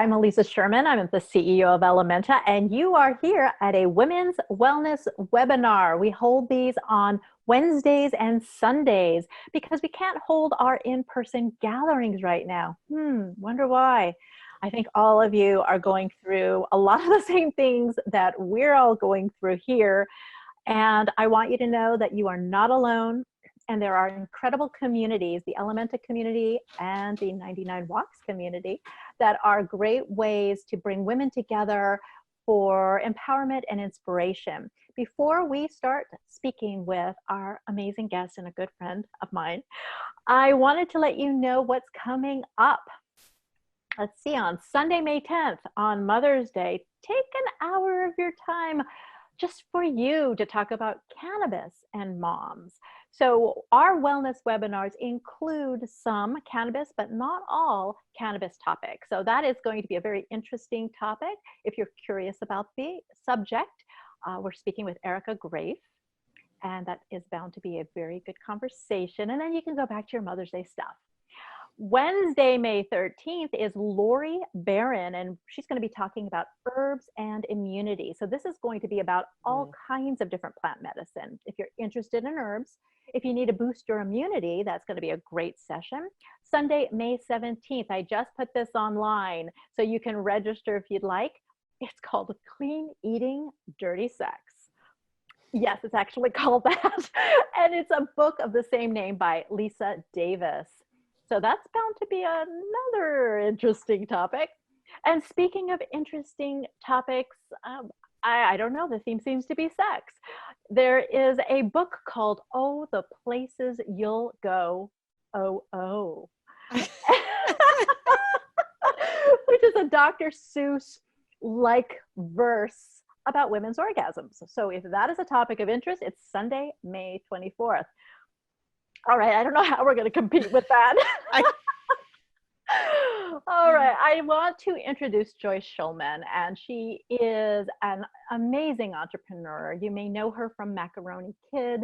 I'm Elisa Sherman. I'm the CEO of Ellementa, and you are here at a women's wellness webinar. We hold these on Wednesdays and Sundays because we can't hold our in-person gatherings right now. Wonder why? I think all of you are going through a lot of the same things that we're all going through here. And I want you to know that you are not alone. And there are incredible communities, the Ellementa community and the 99 Walks community, that are great ways to bring women together for empowerment and inspiration. Before we start speaking with our amazing guest and a good friend of mine, I wanted to let you know what's coming up. Let's see, on Sunday, May 10th, on Mother's Day, take an hour of your time just for you to talk about cannabis and moms. So our wellness webinars include some cannabis, but not all cannabis topics. So that is going to be a very interesting topic. If you're curious about the subject, we're speaking with Erica Grafe, and that is bound to be a very good conversation. And then you can go back to your Mother's Day stuff. Wednesday, May 13th is Lori Barron, and she's going to be talking about herbs and immunity. So this is going to be about all kinds of different plant medicine. If you're interested in herbs, if you need to boost your immunity, that's going to be a great session. Sunday, May 17th, I just put this online, so you can register if you'd like. It's called Clean Eating, Dirty Sex. Yes, it's actually called that. And it's a book of the same name by Lisa Davis. So that's bound to be another interesting topic. And speaking of interesting topics, I don't know, the theme seems to be sex. There is a book called Oh, the Places You'll Go, Oh. Which is a Dr. Seuss-like verse about women's orgasms. So if that is a topic of interest, it's Sunday, May 24th. All right, I don't know how we're going to compete with that. All right, I want to introduce Joyce Shulman, and she is an amazing entrepreneur. You may know her from Macaraoni Kid.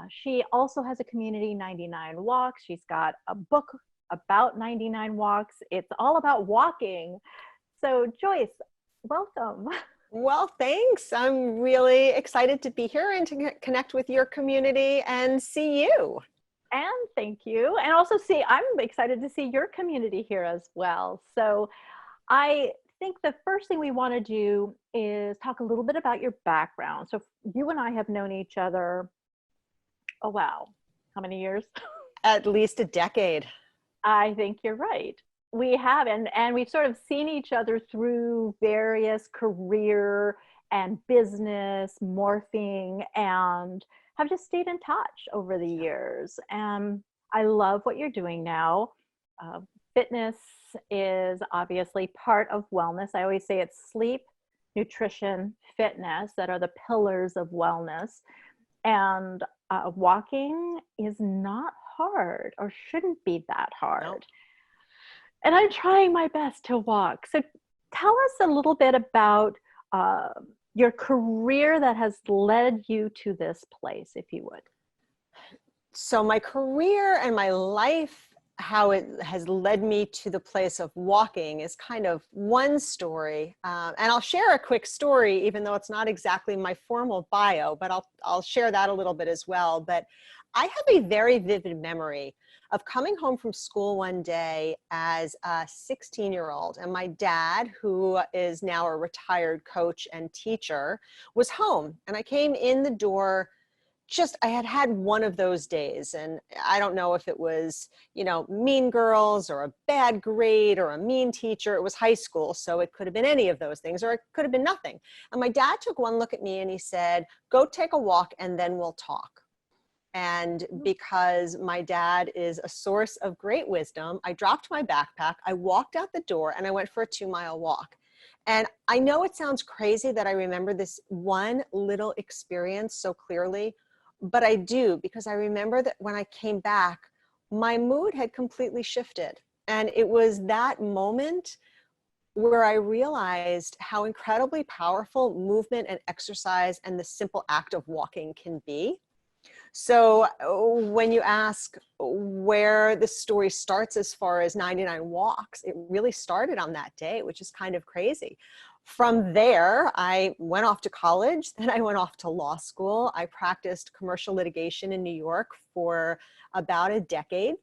She also has a community, 99 Walks. She's got a book about 99 Walks. It's all about walking. So Joyce, welcome. Well, thanks. I'm really excited to be here and to connect with your community and see you. And thank you. And also I'm excited to see your community here as well. So I think the first thing we want to do is talk a little bit about your background. So you and I have known each other, oh wow, how many years? At least a decade. I think you're right. We have, and we've sort of seen each other through various career and business morphing, and have just stayed in touch over the years. And I love what you're doing now. Fitness is obviously part of wellness. I always say it's sleep, nutrition, fitness that are the pillars of wellness. And walking is not hard, or shouldn't be that hard. Nope. And I'm trying my best to walk. So tell us a little bit about your career that has led you to this place, if you would. So my career and my life, how it has led me to the place of walking, is kind of one story. And I'll share a quick story, even though it's not exactly my formal bio, but I'll share that a little bit as well. But I have a very vivid memory of coming home from school one day as a 16-year-old, and my dad, who is now a retired coach and teacher, was home. And I came in the door, I had had one of those days, and I don't know if it was, mean girls or a bad grade or a mean teacher. It was high school, so it could have been any of those things, or it could have been nothing. And my dad took one look at me and he said, "Go take a walk and then we'll talk." And because my dad is a source of great wisdom, I dropped my backpack, I walked out the door, and I went for a 2-mile walk. And I know it sounds crazy that I remember this one little experience so clearly, but I do, because I remember that when I came back, my mood had completely shifted. And it was that moment where I realized how incredibly powerful movement and exercise and the simple act of walking can be. So when you ask where the story starts as far as 99 walks, it really started on that day, which is kind of crazy. From there, I went off to college, then I went off to law school. I practiced commercial litigation in New York for about a decade.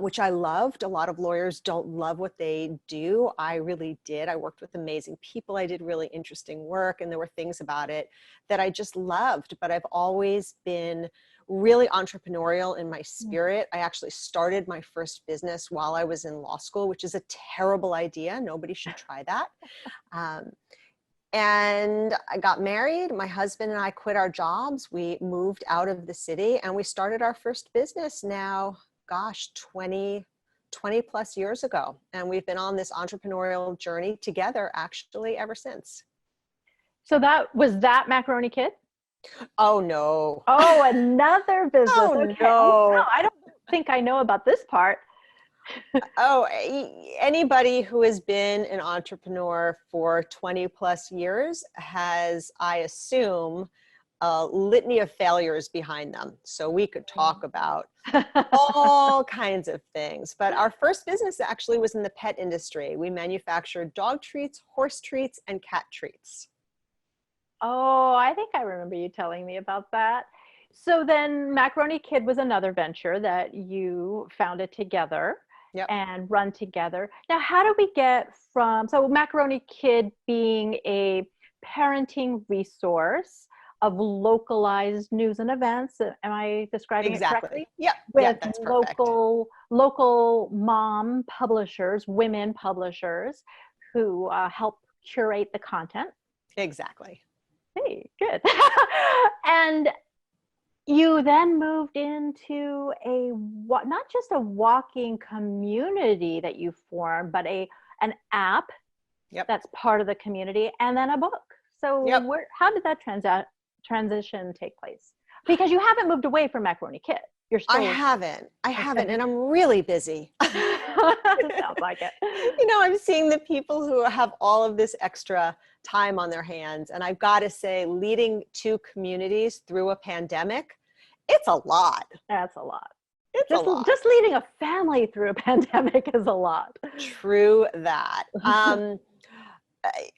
Which I loved. A lot of lawyers don't love what they do. I really did. I worked with amazing people. I did really interesting work, and there were things about it that I just loved. But I've always been really entrepreneurial in my spirit. I actually started my first business while I was in law school, which is a terrible idea. Nobody should try that. And I got married. My husband and I quit our jobs. We moved out of the city and we started our first business now, gosh, 20 plus years ago. And we've been on this entrepreneurial journey together actually ever since. So that Macaroni Kid? Oh, no. Oh, another business. Oh, Okay. no. Oh, no, I don't think I know about this part. Oh, anybody who has been an entrepreneur for 20 plus years has, I assume, a litany of failures behind them. So we could talk about all kinds of things. But our first business actually was in the pet industry. We manufactured dog treats, horse treats, and cat treats. Oh, I think I remember you telling me about that. So then Macaroni Kid was another venture that you founded together. Yep. And run together. Now, how do we get from, so Macaroni Kid being a parenting resource of localized news and events, am I describing it correctly? Yep. With That's perfect. local mom publishers, women publishers who help curate the content. Exactly. Hey, good. And you then moved into not just a walking community that you formed, but an app that's part of the community, and then a book. So how did that transition take place? Because you haven't moved away from Macaroni Kid. You're still. I haven't, and I'm really busy. Sounds like it. You know, I'm seeing the people who have all of this extra time on their hands. And I've got to say, leading two communities through a pandemic, it's a lot. That's a lot. It's a lot. Just leading a family through a pandemic is a lot. True that.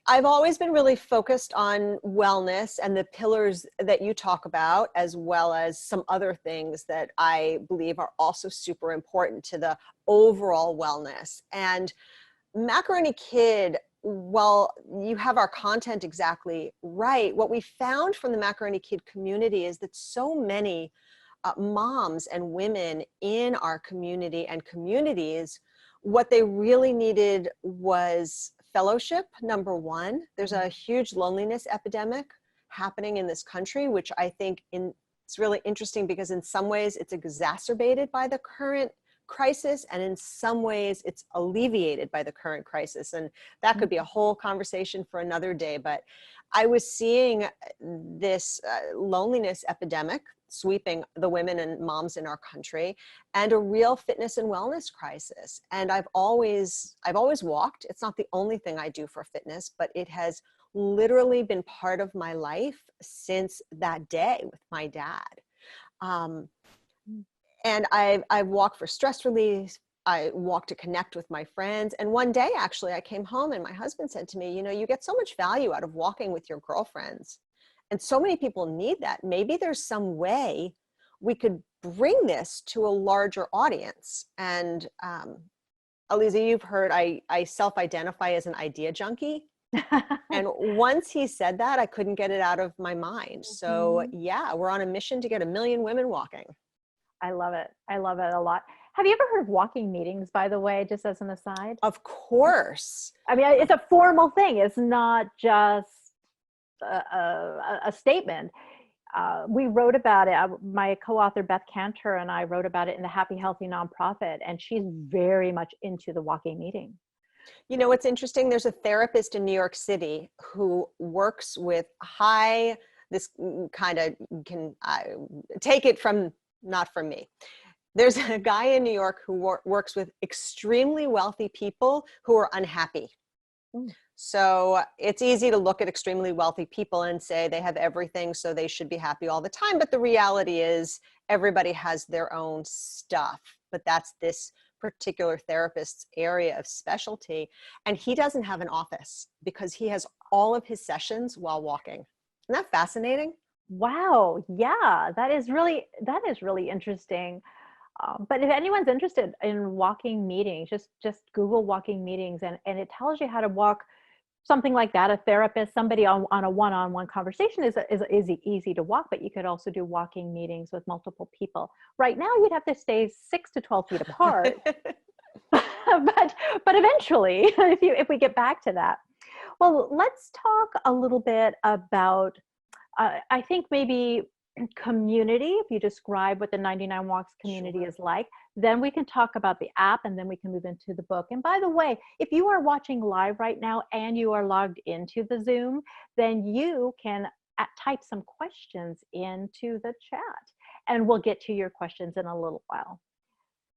I've always been really focused on wellness and the pillars that you talk about, as well as some other things that I believe are also super important to the overall wellness. And Macaroni Kid, well, you have our content exactly right. What we found from the Macaroni Kid community is that so many moms and women in our community and communities, what they really needed was fellowship, number one. There's a huge loneliness epidemic happening in this country, which I think it's really interesting because in some ways it's exacerbated by the current crisis, and in some ways it's alleviated by the current crisis. And that could be a whole conversation for another day. But I was seeing this loneliness epidemic sweeping the women and moms in our country, and a real fitness and wellness crisis. And I've always walked. It's not the only thing I do for fitness, but it has literally been part of my life since that day with my dad. And I've walked for stress relief. I walked to connect with my friends. And one day, actually, I came home and my husband said to me, you know, you get so much value out of walking with your girlfriends. And so many people need that. Maybe there's some way we could bring this to a larger audience. And Aliza, you've heard I self-identify as an idea junkie. And once he said that, I couldn't get it out of my mind. So yeah, we're on a mission to get 1 million women walking. I love it. I love it a lot. Have you ever heard of walking meetings, by the way, just as an aside? Of course. I mean, it's a formal thing. It's not just a statement. We wrote about it. My co-author Beth Cantor and I wrote about it in the Happy Healthy Nonprofit, and she's very much into the walking meeting. You know, what's interesting, there's a therapist in New York City who works with this kind of, can take it from, not from me. There's a guy in New York who works with extremely wealthy people who are unhappy. So it's easy to look at extremely wealthy people and say they have everything, so they should be happy all the time. But the reality is everybody has their own stuff, but that's this particular therapist's area of specialty. And he doesn't have an office because he has all of his sessions while walking. Isn't that fascinating? Wow. Yeah, that is really interesting. But if anyone's interested in walking meetings, just Google walking meetings, and it tells you how to walk something like that. A therapist, somebody on a one-on-one conversation is easy to walk, but you could also do walking meetings with multiple people. Right now, you'd have to stay 6 to 12 feet apart, but eventually, if we get back to that, well, let's talk a little bit about. I think maybe community, if you describe what the 99 Walks community Sure. is like, then we can talk about the app, and then we can move into the book. And by the way, if you are watching live right now and you are logged into the Zoom, then you can type some questions into the chat, and we'll get to your questions in a little while.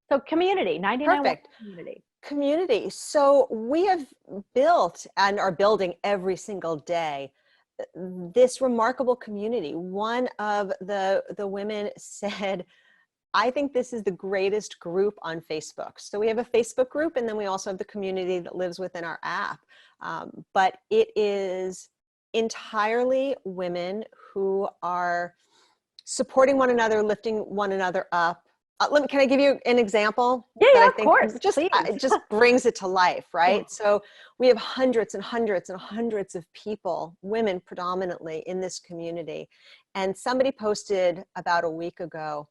So community, 99 Walks Perfect. community. Community. So we have built and are building every single day this remarkable community. One of the women said, I think this is the greatest group on Facebook. So we have a Facebook group, and then we also have the community that lives within our app. But it is entirely women who are supporting one another, lifting one another up. Can I give you an example Yeah, that yeah, I of think course, just please. it just brings it to life, Yeah. right? So we have hundreds and hundreds and hundreds of people, women predominantly, in this community. And somebody posted about a week ago,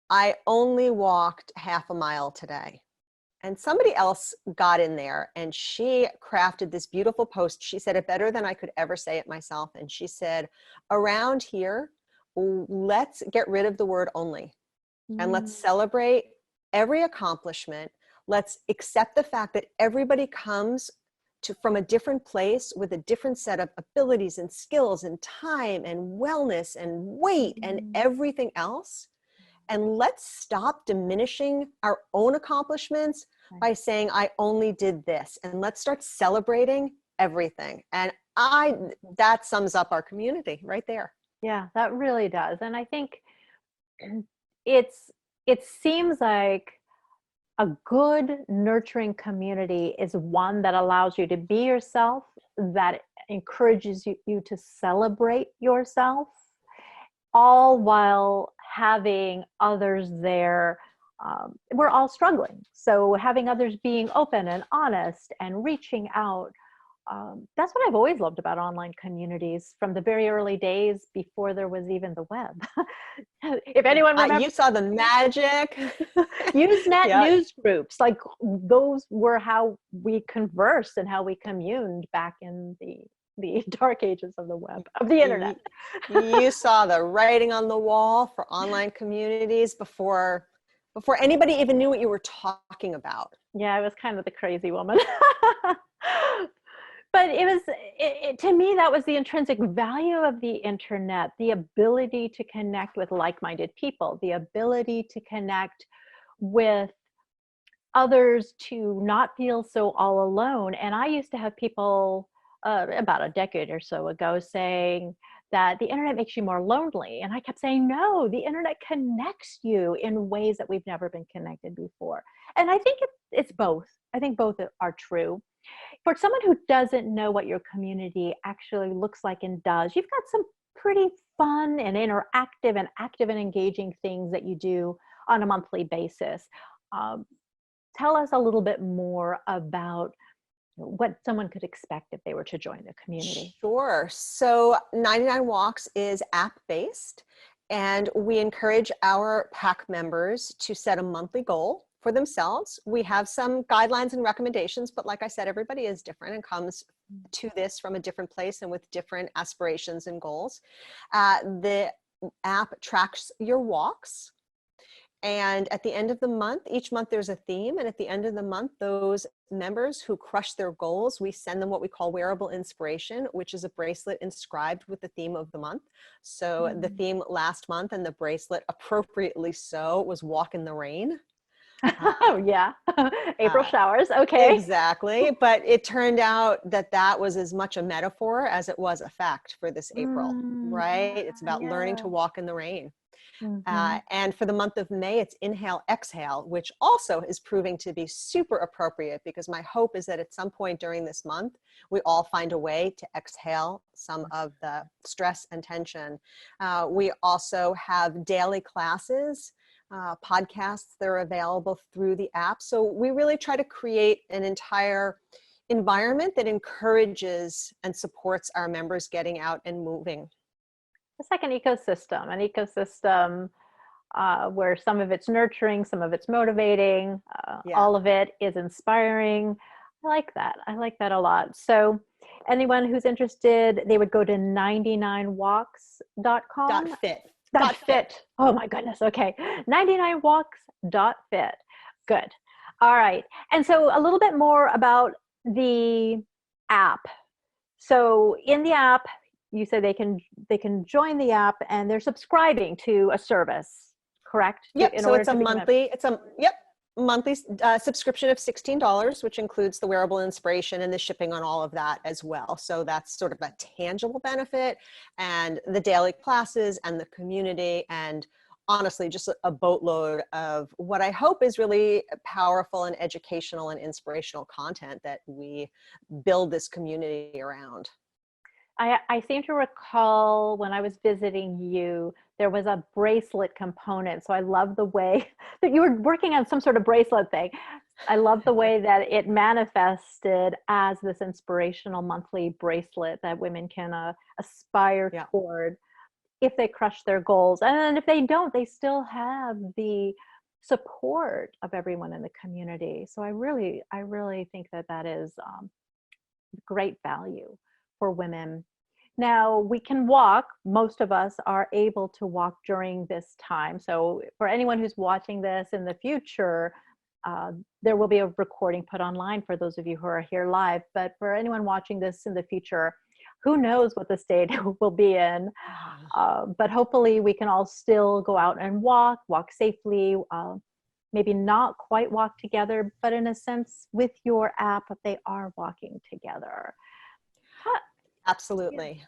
I only walked half a mile today. And somebody else got in there and she crafted this beautiful post. She said it better than I could ever say it myself. And she said, around here, let's get rid of the word only, and let's Mm. celebrate every accomplishment. Let's accept the fact that everybody comes from a different place with a different set of abilities and skills and time and wellness and weight and Mm. everything else. And let's stop diminishing our own accomplishments Right. by saying, I only did this. And let's start celebrating everything. And that sums up our community right there. Yeah, that really does. And I think it's it seems like a good nurturing community is one that allows you to be yourself, that encourages you to celebrate yourself, all while having others there. We're all struggling, so having others being open and honest and reaching out, that's what I've always loved about online communities from the very early days before there was even the web. If anyone remembers, You saw the magic. Usenet Yeah. news groups, like those were how we conversed and how we communed back in the dark ages of the web, of the internet. You saw the writing on the wall for online communities before anybody even knew what you were talking about. Yeah, I was kind of the crazy woman. But to me, that was the intrinsic value of the internet, the ability to connect with like-minded people, the ability to connect with others, to not feel so all alone. And I used to have people about a decade or so ago saying that the internet makes you more lonely. And I kept saying, no, the internet connects you in ways that we've never been connected before. And I think it's both. I think both are true. For someone who doesn't know what your community actually looks like and does, you've got some pretty fun and interactive and active and engaging things that you do on a monthly basis. Um, Tell us a little bit more about what someone could expect if they were to join the community. Sure. So 99 Walks is app-based, and we encourage our pack members to set a monthly goal for themselves. We have some guidelines and recommendations, but like I said, everybody is different and comes to this from a different place and with different aspirations and goals. The app tracks your walks. And at the end of the month, each month there's a theme. And at the end of the month, those members who crush their goals, we send them what we call wearable inspiration, which is a bracelet inscribed with the theme of the month. So the theme last month, and the bracelet appropriately so, was walk in the rain. Oh, yeah. April Uh, showers. Okay. exactly. But it turned out that that was as much a metaphor as it was a fact for this April, right? Yeah, It's about learning to yeah. walk in the rain. Hmm. And for the month of May, it's inhale, exhale, which also is proving to be super appropriate because my hope is that at some point during this month, we all find a way to exhale some of the stress and tension. We also have daily classes, podcasts that are available through the app. So we really try to create an entire environment that encourages and supports our members getting out and moving. It's like an ecosystem where some of it's nurturing, some of it's motivating, Yeah. all of it is inspiring. I like that. I like that a lot. So, anyone who's interested, they would go to 99walks.com. Dot fit. Dot Dot fit. fit. Oh my goodness. Okay. 99walks.fit. Good. All right. And so, a little bit more about the app. So in the app, you said they can join the app and they're subscribing to a service, correct? Yep. In So order it's a to become a monthly, monthly subscription of $16, which includes the wearable inspiration and the shipping on all of that as well. So that's sort of a tangible benefit, and the daily classes and the community, and honestly, just a boatload of what I hope is really powerful and educational and inspirational content that we build this community around. I seem to recall when I was visiting you, there was a bracelet component. So I love the way that you were working on some sort of bracelet thing. I love the way that it manifested as this inspirational monthly bracelet that women can aspire Yeah. toward if they crush their goals. And then if they don't, they still have the support of everyone in the community. So I really think that that is great value for women. Now we can walk. Most of us are able to walk during this time. So for anyone who's watching this in the future, uh, there will be a recording put online for those of you who are here live. But for anyone watching this in the future, who knows what the state will be in. But hopefully we can all still go out and walk safely, maybe not quite walk together, but in a sense with your app, they are walking together. Yeah. Absolutely.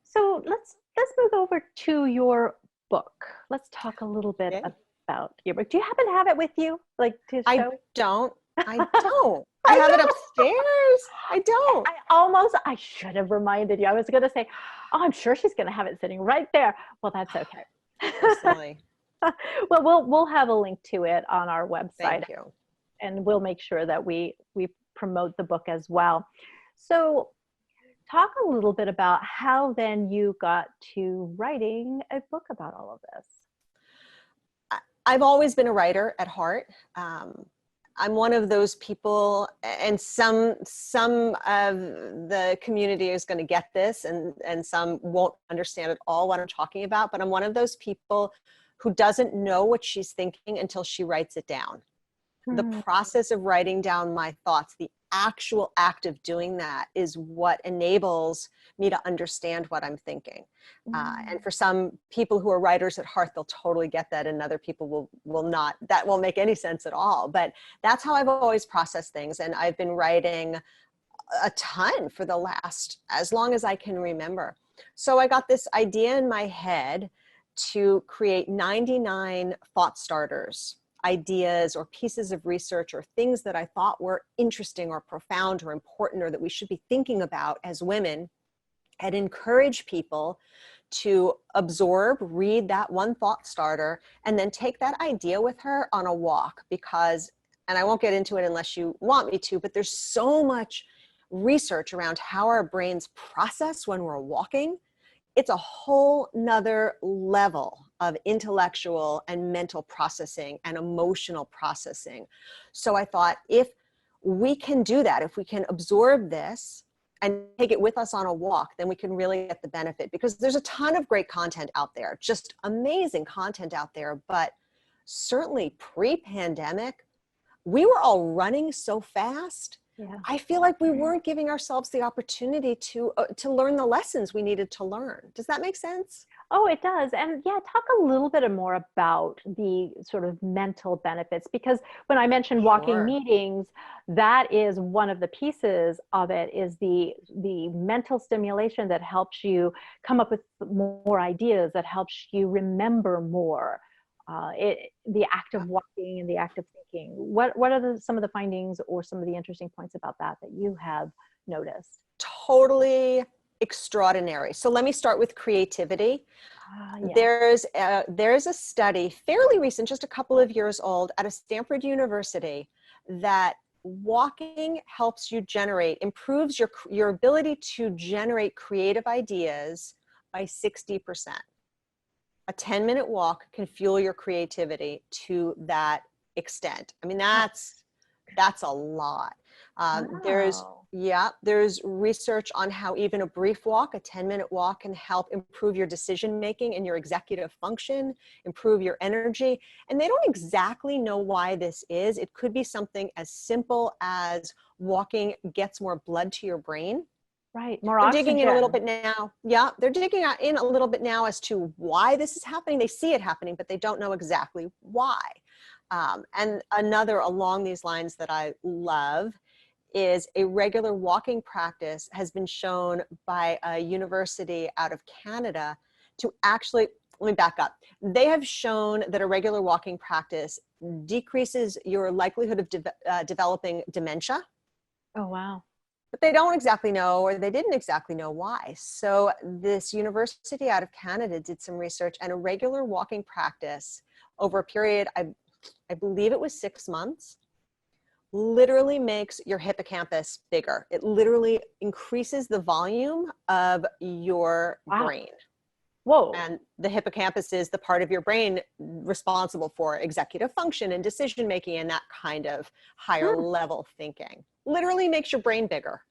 So let's move over to your book. Let's talk a little bit Okay. about your book. Do you happen to have it with you, like to I show? don't. I don't. I I have it know. upstairs. I don't. I should have reminded you. I was going to say, oh, I'm sure she's going to have it sitting right there. Well, that's okay. So silly. Well, we'll have a link to it on our website, Thank you. and we'll make sure that we promote the book as well. So, talk a little bit about how then you got to writing a book about all of this. I've always been a writer at heart. I'm one of those people, and some of the community is going to get this, and some won't understand at all what I'm talking about. But I'm one of those people who doesn't know what she's thinking until she writes it down. The process of writing down my thoughts, the actual act of doing that, is what enables me to understand what I'm thinking. And for some people who are writers at heart, they'll totally get that, and other people will not. That won't make any sense at all. But that's how I've always processed things, and I've been writing a ton for the last, as long as I can remember. So I got this idea in my head to create 99 thought starters, ideas or pieces of research or things that I thought were interesting or profound or important, or that we should be thinking about as women, and encourage people to absorb, read that one thought starter, and then take that idea with her on a walk. Because, and I won't get into it unless you want me to, but there's so much research around how our brains process when we're walking. It's a whole nother level of intellectual and mental processing and emotional processing. So I thought, if we can do that, if we can absorb this and take it with us on a walk, then we can really get the benefit, because there's a ton of great content out there, just amazing content out there. But certainly pre-pandemic, we were all running so fast Yeah. I feel like we weren't giving ourselves the opportunity to learn the lessons we needed to learn. Does that make sense? Oh, it does. And yeah, talk a little bit more about the sort of mental benefits, because when I mentioned walking Sure. meetings, that is one of the pieces of it, is the mental stimulation that helps you come up with more ideas, that helps you remember more. The act of walking and the act of thinking. What are some of the findings or some of the interesting points about that you have noticed? Totally extraordinary. So let me start with creativity. Ah, yeah. There's a study, fairly recent, just a couple of years old, at a Stanford University, that walking helps you improves your ability to generate creative ideas by 60%. A 10-minute walk can fuel your creativity to that extent. I mean, Wow. that's a lot. There's Wow. Yeah, there's research on how even a brief walk, a 10-minute walk, can help improve your decision making and your executive function, improve your energy. And they don't exactly know why this is. It could be something as simple as walking gets more blood to your brain. Right. More They're digging in a little oxygen. bit now. Yeah, they're digging in a little bit now as to why this is happening. They see it happening, but they don't know exactly why. And another along these lines that I love is a regular walking practice has been shown by a university out of Canada to actually, let me back up. They have shown that a regular walking practice decreases your likelihood of developing dementia, Oh, wow. but they don't exactly know, or they didn't exactly know why. So this university out of Canada did some research, and a regular walking practice over a period, I believe it was 6 months, literally makes your hippocampus bigger. It literally increases the volume of your Wow. brain. Whoa. And the hippocampus is the part of your brain responsible for executive function and decision making and that kind of higher Hmm. level thinking. Literally makes your brain bigger.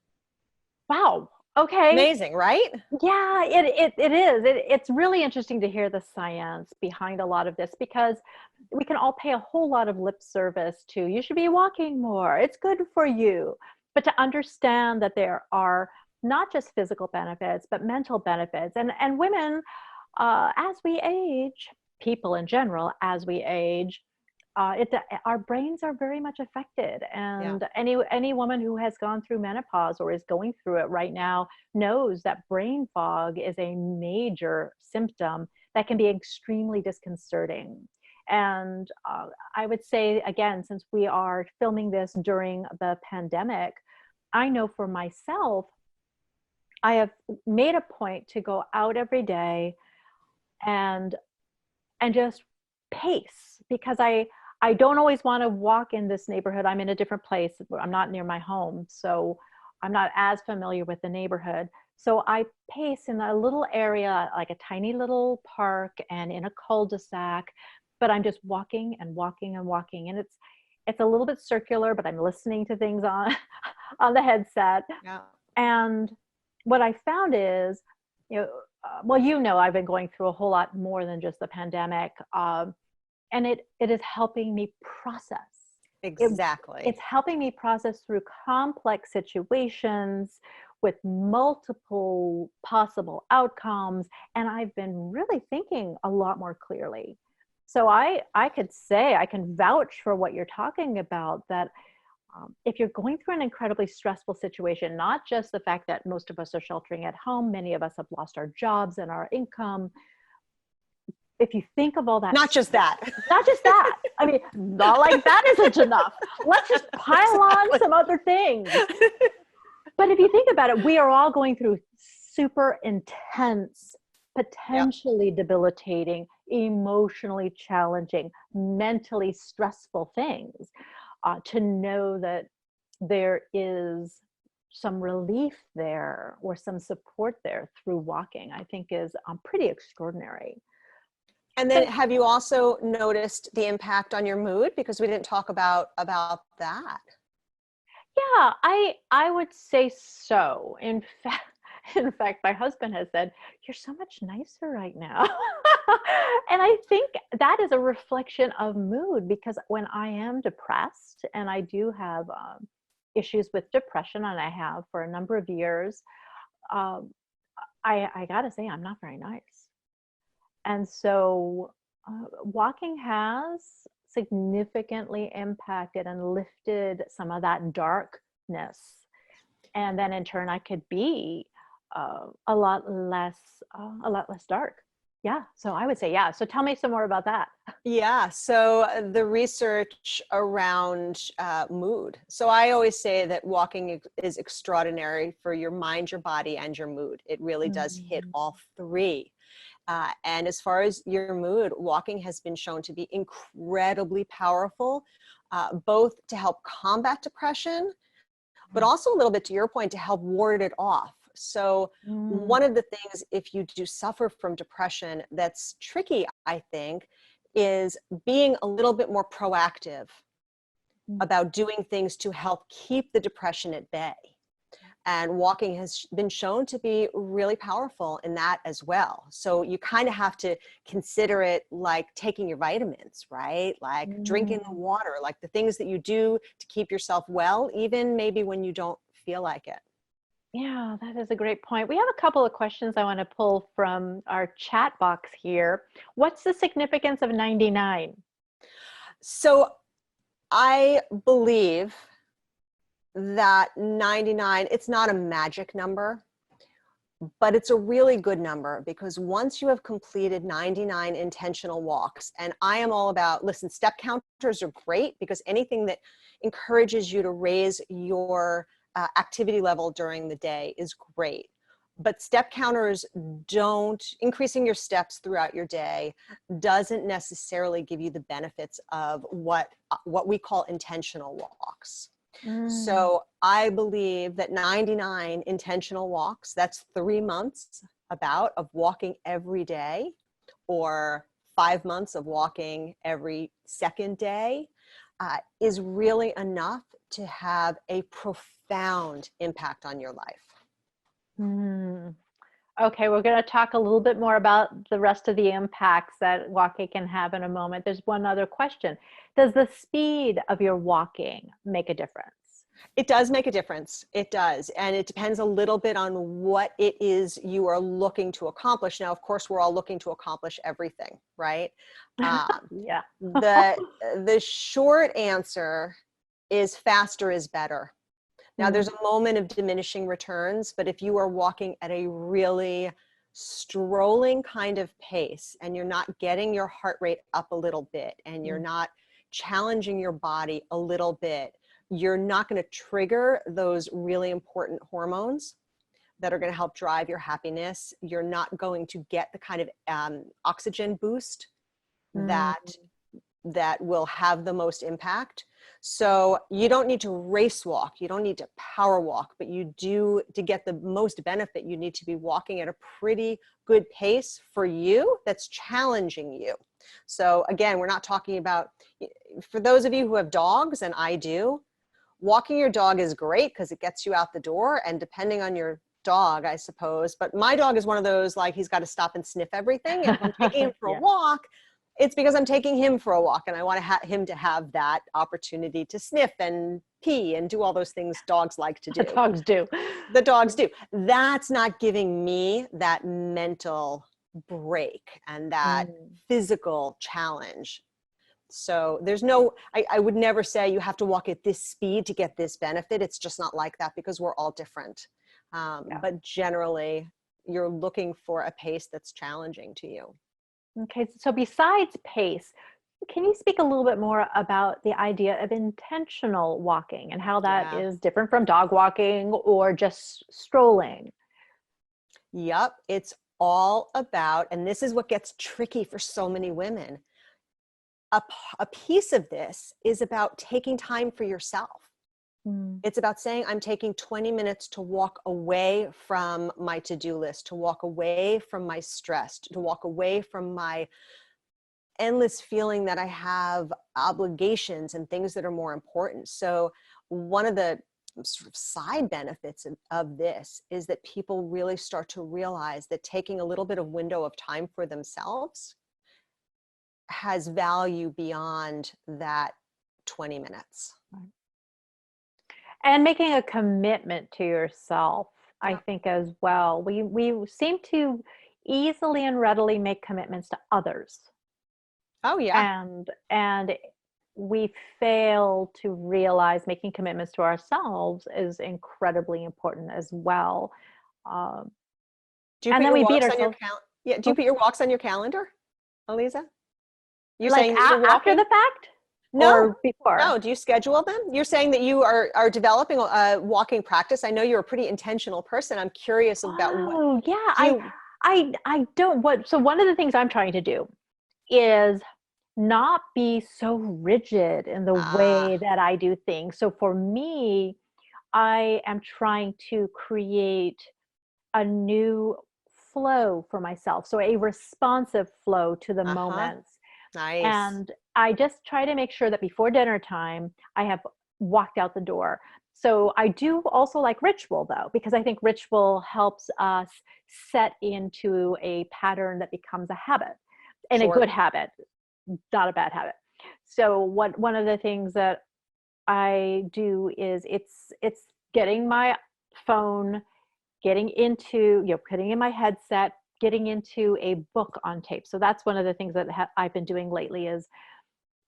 Wow. Okay. Amazing, right? Yeah, it is. It's really interesting to hear the science behind a lot of this, because we can all pay a whole lot of lip service to, you should be walking more, it's good for you. But to understand that there are not just physical benefits, but mental benefits. And women, as we age, people in general, as we age, our brains are very much affected. Yeah. And any woman who has gone through menopause or is going through it right now knows that brain fog is a major symptom that can be extremely disconcerting. And I would say, again, since we are filming this during the pandemic, I know for myself, I have made a point to go out every day and just pace, because I don't always want to walk in this neighborhood. I'm in a different place. I'm not near my home, so I'm not as familiar with the neighborhood. So I pace in a little area, like a tiny little park and in a cul-de-sac, but I'm just walking and walking and walking. And it's a little bit circular, but I'm listening to things on on the headset. Yeah. And what I found is, you know, well, I've been going through a whole lot more than just the pandemic, and it is helping me process. It, Exactly. it's helping me process through complex situations with multiple possible outcomes, and I've been really thinking a lot more clearly. So I could say, I can vouch for what you're talking about, that if you're going through an incredibly stressful situation, not just the fact that most of us are sheltering at home, many of us have lost our jobs and our income. If you think of all that, Not just that. not just that, I mean, not like that isn't enough. Let's just pile on Exactly. some other things. But if you think about it, we are all going through super intense, Yeah. potentially debilitating, emotionally challenging, mentally stressful things. To know that there is some relief there or some support there through walking, I think is pretty extraordinary. And then So have you also noticed the impact on your mood? Because we didn't talk about that. yeah, I would say so. In fact, my husband has said, "You're so much nicer right now." And I think that is a reflection of mood, because when I am depressed, and I do have issues with depression, and I have for a number of years, um, I gotta say I'm not very nice. And so walking has significantly impacted and lifted some of that darkness. And then in turn, I could be a lot less dark. Yeah. So I would say, yeah. So tell me some more about that. Yeah, so the research around mood. So I always say that walking is extraordinary for your mind, your body, and your mood. It really does hit Mm. all three. And as far as your mood, walking has been shown to be incredibly powerful, both to help combat depression, but also a little bit to your point, to help ward it off. So Mm. one of the things, if you do suffer from depression, that's tricky, I think, is being a little bit more proactive Mm. about doing things to help keep the depression at bay. And walking has been shown to be really powerful in that as well. So you kind of have to consider it like taking your vitamins, right? Like drinking the Mm. water, like the things that you do to keep yourself well, even maybe when you don't feel like it. Yeah, that is a great point. We have a couple of questions I want to pull from our chat box here. What's the significance of 99? So I believe that 99, it's not a magic number, but it's a really good number, because once you have completed 99 intentional walks, and I am all about, listen, step counters are great because anything that encourages you to raise your activity level during the day is great. But step counters don't, increasing your steps throughout your day doesn't necessarily give you the benefits of what we call intentional walks. Mm. So I believe that 99 intentional walks, that's 3 months about of walking every day, or 5 months of walking every second day, is really enough to have a profound impact on your life. Mm. Okay, we're going to talk a little bit more about the rest of the impacts that walking can have in a moment. There's one other question. Does the speed of your walking make a difference? It does make a difference. It does. And it depends a little bit on what it is you are looking to accomplish. Now, of course, we're all looking to accomplish everything, right? Um, Yeah. the, the short answer is faster is better. Now, Mm. there's a moment of diminishing returns, but if you are walking at a really strolling kind of pace, and you're not getting your heart rate up a little bit, and you're Mm. not challenging your body a little bit, you're not going to trigger those really important hormones that are going to help drive your happiness. You're not going to get the kind of oxygen boost Mm. that will have the most impact. So you don't need to race walk, you don't need to power walk, but you do, to get the most benefit, you need to be walking at a pretty good pace for you that's challenging you. So again, we're not talking about, for those of you who have dogs, and I do, walking your dog is great because it gets you out the door, and depending on your dog, I suppose, but my dog is one of those, like, he's got to stop and sniff everything. And if I'm taking him for a Yeah. walk, it's because I'm taking him for a walk, and I want him to have that opportunity to sniff and pee and do all those things dogs like to do. Dogs do. The dogs do. That's not giving me that mental break and that Mm. physical challenge. So there's no, I would never say you have to walk at this speed to get this benefit. It's just not like that, because we're all different. Yeah. But generally, you're looking for a pace that's challenging to you. Okay, so besides pace, can you speak a little bit more about the idea of intentional walking and how that Yeah. is different from dog walking or just strolling? Yep. It's all about, and this is what gets tricky for so many women. A piece of this is about taking time for yourself. Mm. It's about saying, I'm taking 20 minutes to walk away from my to-do list, to walk away from my stress, to walk away from my endless feeling that I have obligations and things that are more important. So one of the sort of side benefits of this is that people really start to realize that taking a little bit of window of time for themselves has value beyond that 20 minutes. And making a commitment to yourself, I Yeah. think, as well. We seem to easily and readily make commitments to others, Oh yeah. and we fail to realize making commitments to ourselves is incredibly important as well. Um, Do you and put then your we beat walks on your ourselves. cal? Yeah. Do you Oh, put your walks on your calendar, Eliza? You're like saying that you're after walking? the fact No, or before? no. Do you schedule them? You're saying that you are developing a walking practice. I know you're a pretty intentional person. I'm curious about what Oh, yeah. do you. I don't what so one of the things I'm trying to do is not be so rigid in the Ah, way that I do things. So for me, I am trying to create a new flow for myself. So a responsive flow to the uh-huh. moments. Nice. And I just try to make sure that before dinner time, I have walked out the door. So I do also like ritual though, because I think ritual helps us set into a pattern that becomes a habit and a Sure. good habit, not a bad habit. So what one of the things that I do is it's getting my phone, getting into, putting in my headset, getting into a book on tape. So that's one of the things that I've been doing lately is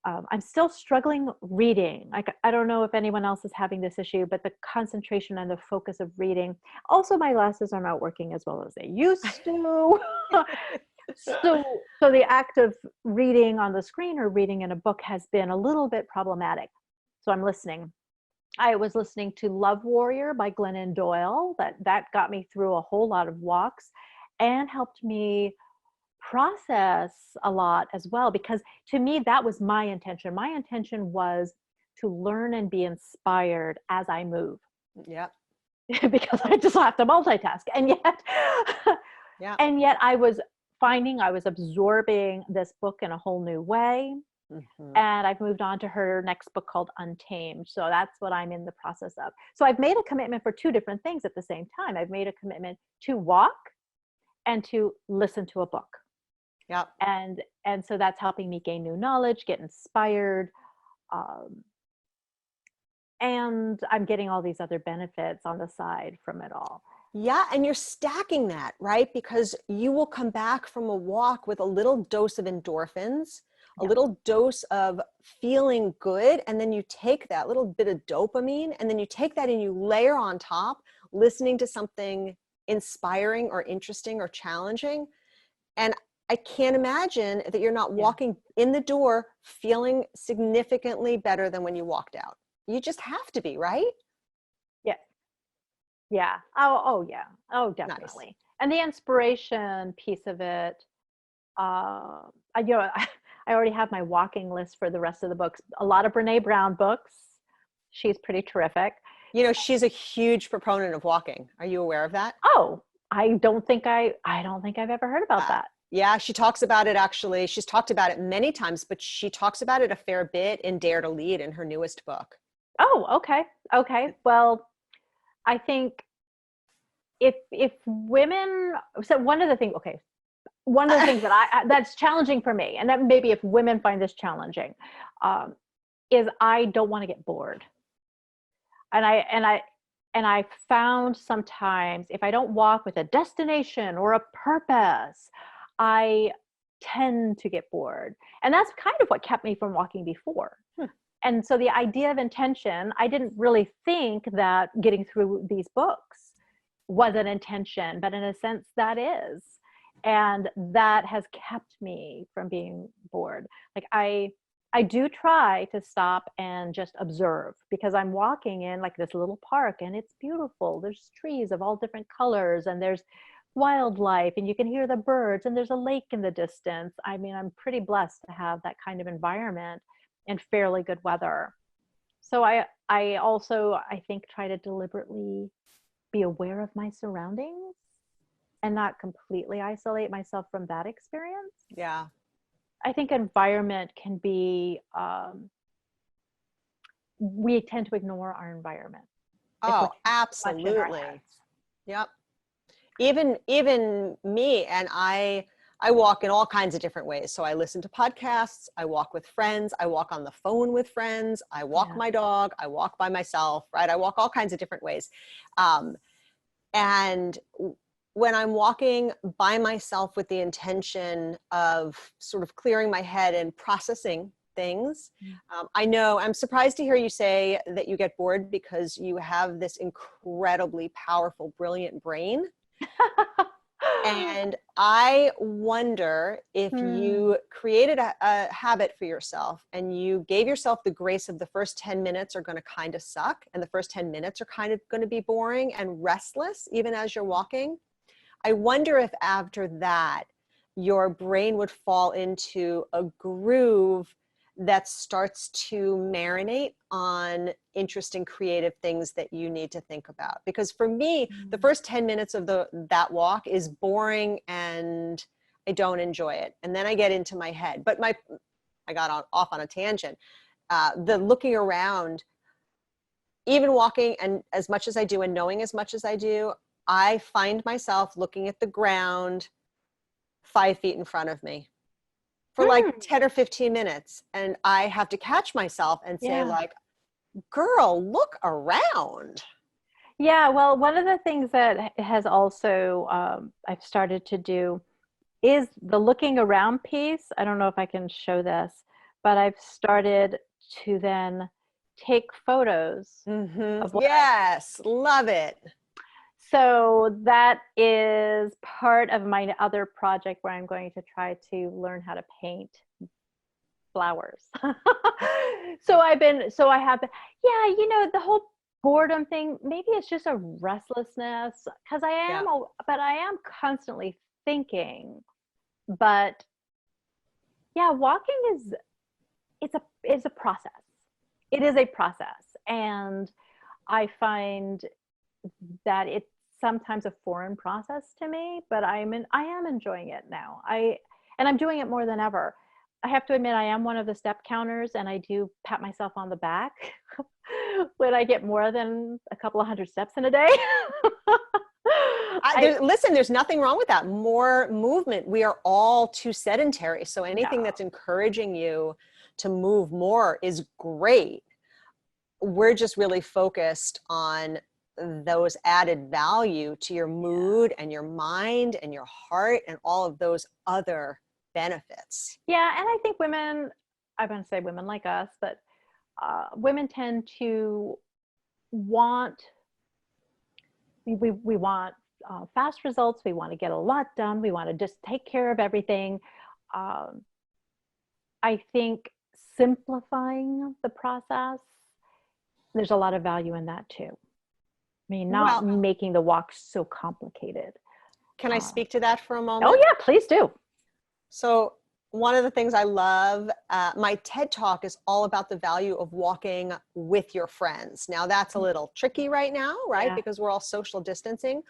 I'm still struggling reading. Like, I don't know if anyone else is having this issue, but the concentration and the focus of reading. Also, my glasses are not working as well as they used to. So the act of reading on the screen or reading in a book has been a little bit problematic. So I'm listening. I was listening to Love Warrior by Glennon Doyle. That got me through a whole lot of walks and helped me process a lot as well, because to me that was my intention. My intention was to learn and be inspired as I move. Yep. Because I just have to multitask, and yet Yep. and yet I was finding I was absorbing this book in a whole new way. Hmm. And I've moved on to her next book called Untamed. So that's what I'm in the process of. So I've made a commitment for two different things at the same time. I've made a commitment to walk and to listen to a book. Yep. And so that's helping me gain new knowledge, get inspired, um, and I'm getting all these other benefits on the side from it all. Yeah, and you're stacking that, right? Because you will come back from a walk with a little dose of endorphins, a Yeah, little dose of feeling good, and then you take that little bit of dopamine, and then you take that and you layer on top listening to something inspiring or interesting or challenging. And I can't imagine that you're not yeah, walking in the door feeling significantly better than when you walked out. You just have to be, right? yeah, yeah. Oh, yeah. Oh, Nice. definitely. And the inspiration piece of it, I already have my walking list for the rest of the books. A lot of Brene Brown books. She's pretty terrific. You know, she's a huge proponent of walking. Are you aware of that? Oh, I don't think I've ever heard about Uh, that. yeah, she talks about it actually. She's talked about it many times, but she talks about it a fair bit in Dare to Lead in her newest book. Oh, okay. Okay. Well, I think if women, so one of the things, okay, one of the things that that's challenging for me, and that maybe if women find this challenging, um, is I don't want to get bored. And I found sometimes if I don't walk with a destination or a purpose, I tend to get bored. And that's kind of what kept me from walking before. Hmm. And so the idea of intention, I didn't really think that getting through these books was an intention, but in a sense that is. And that has kept me from being bored. Like I do try to stop and just observe, because I'm walking in like this little park and it's beautiful. There's trees of all different colors and there's wildlife and you can hear the birds and there's a lake in the distance. I mean, I'm pretty blessed to have that kind of environment and fairly good weather. So I also I think try to deliberately be aware of my surroundings and not completely isolate myself from that experience. Yeah. I think environment can be, we tend to ignore our environment if we're Oh, too much in our absolutely. heads. Yep. Even me, and I I walk in all kinds of different ways. So I listen to podcasts, I walk with friends, I walk on the phone with friends, I walk Yeah. my dog, I walk by myself, right? I walk all kinds of different ways. Um, and when I'm walking by myself with the intention of sort of clearing my head and processing things, I know I'm surprised to hear you say that you get bored because you have this incredibly powerful, brilliant brain. And I wonder if Hmm. you created a habit for yourself and you gave yourself the grace of the first 10 minutes are going to kind of suck and the first 10 minutes are kind of going to be boring and restless, even as you're walking. I wonder if after that, your brain would fall into a groove that starts to marinate on interesting creative things that you need to think about. Because for me, the first 10 minutes of that walk is boring and I don't enjoy it. And then I get into my head. But I got off on a tangent. The looking around, even walking and as much as I do and knowing as much as I do, I find myself looking at the ground 5 feet in front of me for like Hmm. 10 or 15 minutes. And I have to catch myself and say Yeah. like, girl, look around. Yeah. Well, one of the things that has also I've started to do is the looking around piece. I don't know if I can show this, but I've started to then take photos of what I. Yes, love it. So that is part of my other project where I'm going to try to learn how to paint flowers. So I have been, yeah, the whole boredom thing, maybe it's just a restlessness because Yeah. but I am constantly thinking. But yeah, walking is a process. It is a process. And I find that it's sometimes a foreign process to me, but I am enjoying it now. And I'm doing it more than ever. I have to admit I am one of the step counters and I do pat myself on the back when I get more than a couple of hundred steps in a day. I Listen, there's nothing wrong with that. More movement. We are all too sedentary. So anything Yeah. that's encouraging you to move more is great. We're just really focused on those added value to your mood and your mind and your heart and all of those other benefits. Yeah, and I think I want to say women like us, but women tend to want we want fast results. We want to get a lot done. We want to just take care of everything. Um, I think simplifying the process, there's a lot of value in that too. I mean, not Well, making the walk so complicated. can I Uh, speak to that for a oh moment? yeah, please do. So one of the things I love, my TED Talk is all about the value of walking with your friends. Now that's a little tricky right now, right? Yeah. Because we're all social distancing,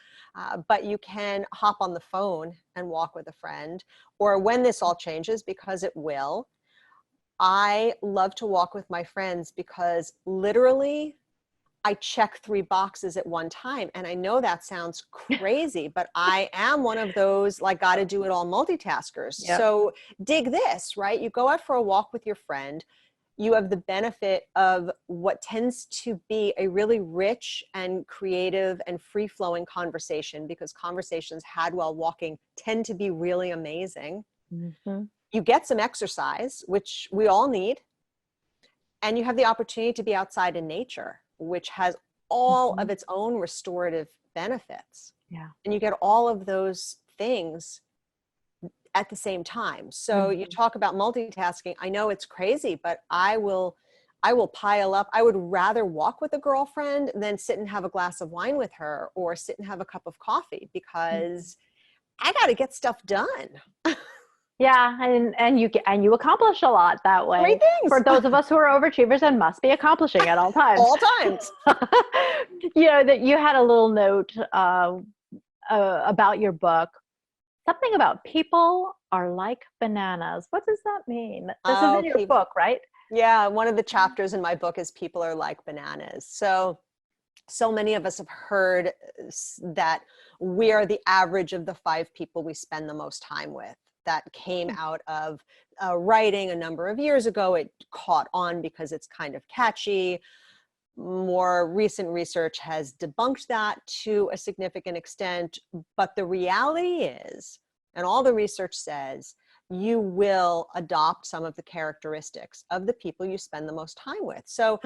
but you can hop on the phone and walk with a friend, or when this all changes, because it will. I love to walk with my friends because literally I check 3 boxes at one time. And I know that sounds crazy, but I am one of those like got to do it all multitaskers. Yep. So dig this, right? You go out for a walk with your friend. You have the benefit of what tends to be a really rich and creative and free flowing conversation because conversations had while walking tend to be really amazing. Mhm. You get some exercise, which we all need, and you have the opportunity to be outside in nature, which has all of Mhm. its own restorative benefits. Yeah. And you get all of those things at the same time. So you Mhm. talk about multitasking. I know it's crazy, but I will pile up. I would rather walk with a girlfriend than sit and have a glass of wine with her or sit and have a cup of coffee Mhm. because I got to get stuff done. Yeah, and you accomplish a lot that Great way. For things those of us who are overachievers and must be accomplishing at all times. all times. That you had a little note about your book. Something about people are like bananas. What does that mean? This is in Oh, your book, right? yeah, one of the chapters in my book is people are like bananas. So many of us have heard that we are the average of the 5 people we spend the most time with. that came out of writing a number of years ago. It caught on because it's kind of catchy. More recent research has debunked that to a significant extent, but the reality is, and all the research says, you will adopt some of the characteristics of the people you spend the most time with. So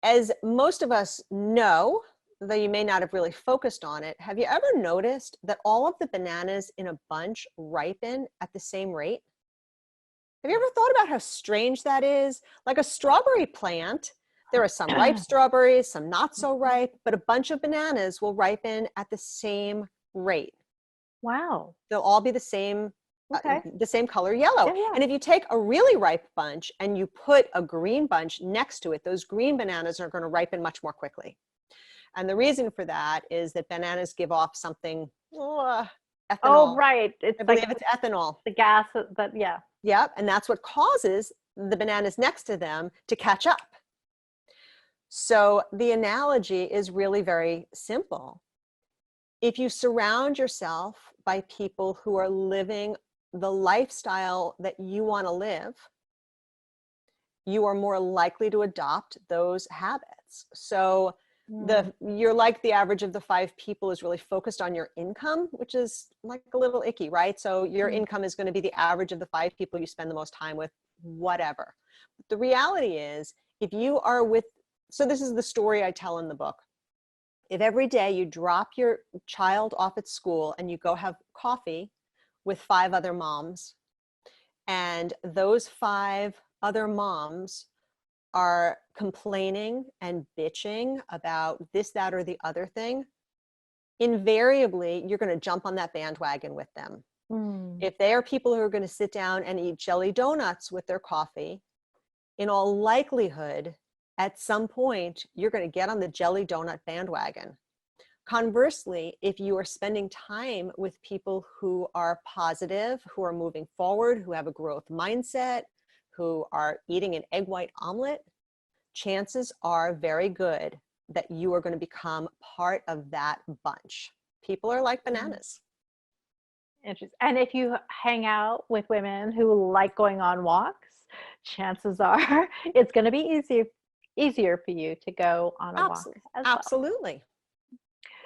as most of us know, though you may not have really focused on it, have you ever noticed that all of the bananas in a bunch ripen at the same rate? Have you ever thought about how strange that is? Like a strawberry plant, there are some ripe strawberries, some not so ripe, but a bunch of bananas will ripen at the same rate. Wow. They'll all be the same Okay. the same color, yellow. Yeah, yeah. And if you take a really ripe bunch and you put a green bunch next to it, those green bananas are going to ripen much more quickly. And the reason for that is that bananas give off something, ethanol. Oh, right. It's I like believe it's ethanol. the gas that, yeah. Yep. And that's what causes the bananas next to them to catch up. So the analogy is really very simple. If you surround yourself by people who are living the lifestyle that you want to live, you are more likely to adopt those habits. So you're like the average of the 5 people is really focused on your income, which is like a little icky, right? So your income is going to be the average of the 5 people you spend the most time with, whatever. But the reality is, if you are with, so this is the story I tell in the book. If every day you drop your child off at school and you go have coffee with 5 other moms, and those 5 other moms are complaining and bitching about this, that, or the other thing, invariably, you're going to jump on that bandwagon with them. If they are people who are going to sit down and eat jelly donuts with their coffee, in all likelihood, at some point, you're going to get on the jelly donut bandwagon. Conversely, if you are spending time with people who are positive, who are moving forward, who have a growth mindset, who are eating an egg white omelet, chances are very good that you are going to become part of that bunch. People are like bananas. Interesting. And if you hang out with women who like going on walks, chances are it's going to be easier for you to go on a walk as well. Absolutely.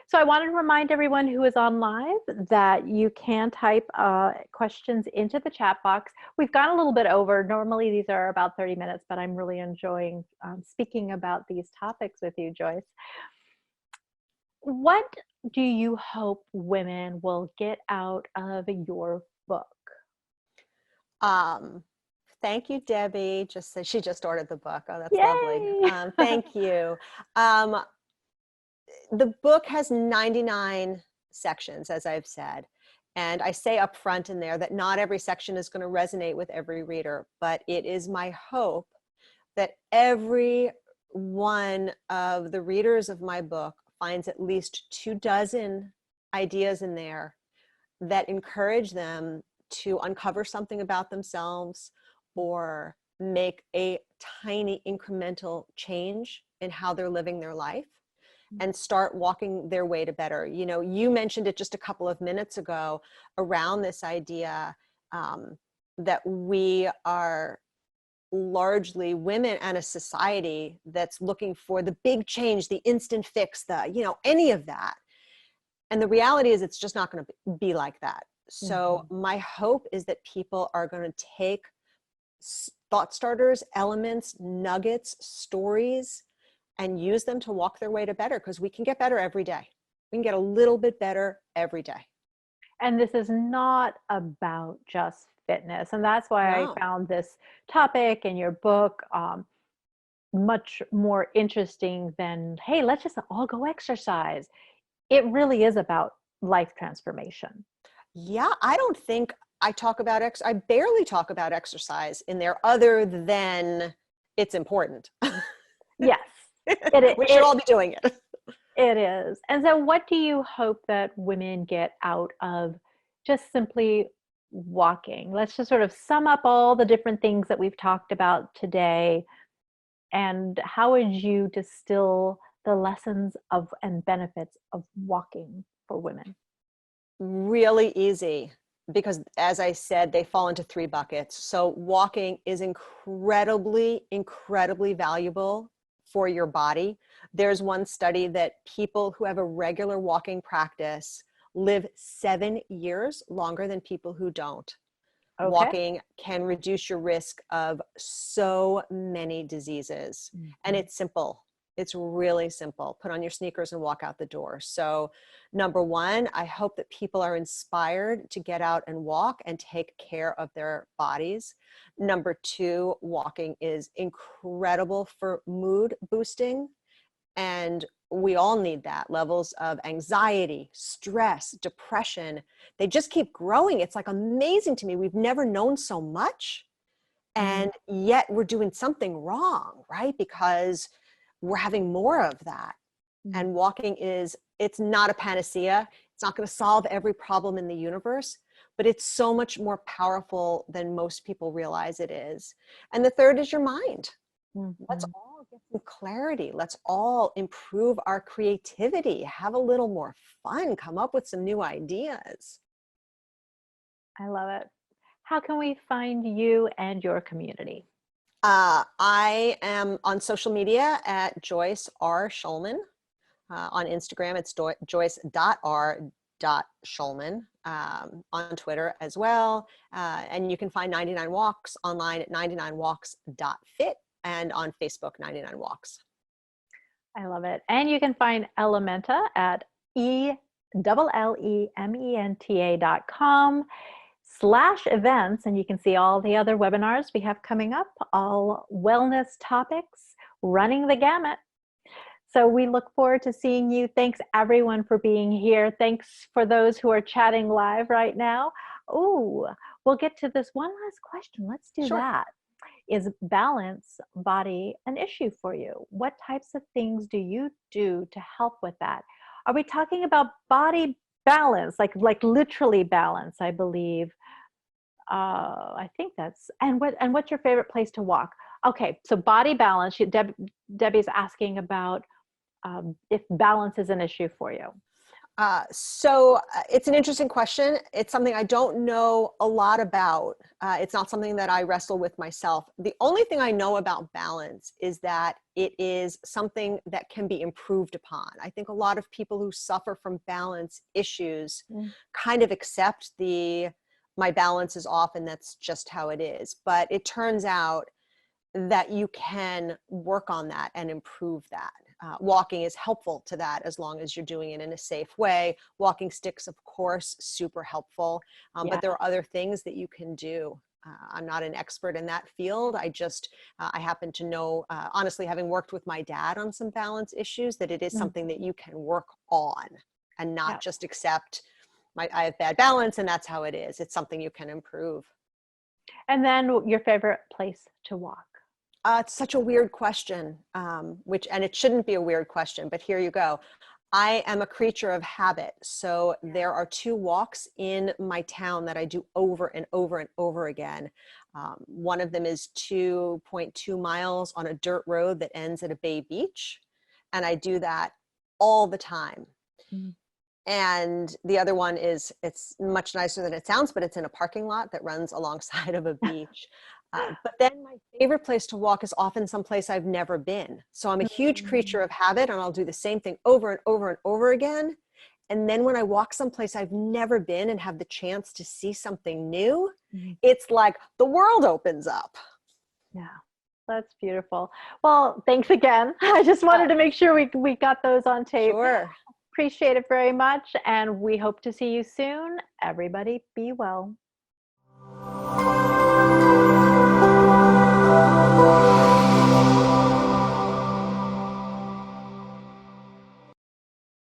So I wanted to remind everyone who is on live that you can type questions into the chat box. We've gone a little bit over. Normally these are about 30 minutes, but I'm really enjoying speaking about these topics with you, Joyce. What do you hope women will get out of your book? Thank you, Debbie. She just ordered the book. Oh, that's Yay! lovely. Thank you. The book has 99 sections, as I've said. And I say up front in there that not every section is going to resonate with every reader, but it is my hope that every one of the readers of my book finds at least 24 ideas in there that encourage them to uncover something about themselves or make a tiny incremental change in how they're living their life and start walking their way to better. You know, you mentioned it just a couple of minutes ago around this idea that we are largely women and a society that's looking for the big change, the instant fix, any of that. And the reality is it's just not going to be like that. So my hope is that people are going to take thought starters, elements, nuggets, stories, and use them to walk their way to better, because we can get better every day. We can get a little bit better every day. And this is not about just fitness. And that's why I found this topic in your book much more interesting than, hey, let's just all go exercise. It really is about life transformation. Yeah, I don't think I barely talk about exercise in there other than it's important. Yes. We should all be doing it. It is. And so what do you hope that women get out of just simply walking? Let's just sort of sum up all the different things that we've talked about today. And how would you distill the lessons of and benefits of walking for women? Really easy. because as I said, they fall into three buckets. So walking is incredibly, incredibly valuable for your body. There's one study that people who have a regular walking practice live 7 years longer than people who don't. Okay. Walking can reduce your risk of so many diseases. And it's simple. It's really simple. Put on your sneakers and walk out the door. So number one, I hope that people are inspired to get out and walk and take care of their bodies. Number two, walking is incredible for mood boosting. And we all need that. Levels of anxiety, stress, depression, they just keep growing. It's like amazing to me. We've never known so much. And yet we're doing something wrong, right? Because we're having more of that. And walking it's not a panacea. It's not going to solve every problem in the universe, but it's so much more powerful than most people realize it is. And the third is your mind. Let's all get some clarity. Let's all improve our creativity, have a little more fun, come up with some new ideas. I love it. How can we find you and your community? I am on social media at Joyce R. Shulman. On Instagram, it's joyce.r.shulman. On Twitter as well. And you can find 99 Walks online at 99walks.fit and on Facebook, 99 Walks. I love it. And you can find Ellementa at ELLEMENTA.com/events, and you can see all the other webinars we have coming up, all wellness topics, running the gamut. So we look forward to seeing you. Thanks everyone for being here. Thanks for those who are chatting live right now. Oh, we'll get to this one last question. Let's do that. Is balance body an issue for you? What types of things do you do to help with that? Are we talking about body balance, like literally balance, I believe? I think that's, and what's your favorite place to walk? Okay, so body balance, Debbie's asking about if balance is an issue for you. So it's an interesting question. It's something I don't know a lot about. It's not something that I wrestle with myself. The only thing I know about balance is that it is something that can be improved upon. I think a lot of people who suffer from balance issues kind of accept my balance is off and that's just how it is. But it turns out that you can work on that and improve that. Walking is helpful to that as long as you're doing it in a safe way. Walking sticks, of course, super helpful, but there are other things that you can do. I'm not an expert in that field. I happen to know, honestly, having worked with my dad on some balance issues, that it is something that you can work on and not just accept I have bad balance and that's how it is. It's something you can improve. And then your favorite place to walk? It's such a weird question, and it shouldn't be a weird question, but here you go. I am a creature of habit. So there are 2 walks in my town that I do over and over and over again. One of them is 2.2 miles on a dirt road that ends at a bay beach. And I do that all the time. And the other one it's much nicer than it sounds, but it's in a parking lot that runs alongside of a beach. But then my favorite place to walk is often someplace I've never been. So I'm a huge creature of habit and I'll do the same thing over and over and over again. And then when I walk someplace I've never been and have the chance to see something new, it's like the world opens up. Yeah, that's beautiful. Well, thanks again. I just wanted to make sure we got those on tape. Sure. Appreciate it very much. And we hope to see you soon. Everybody be well.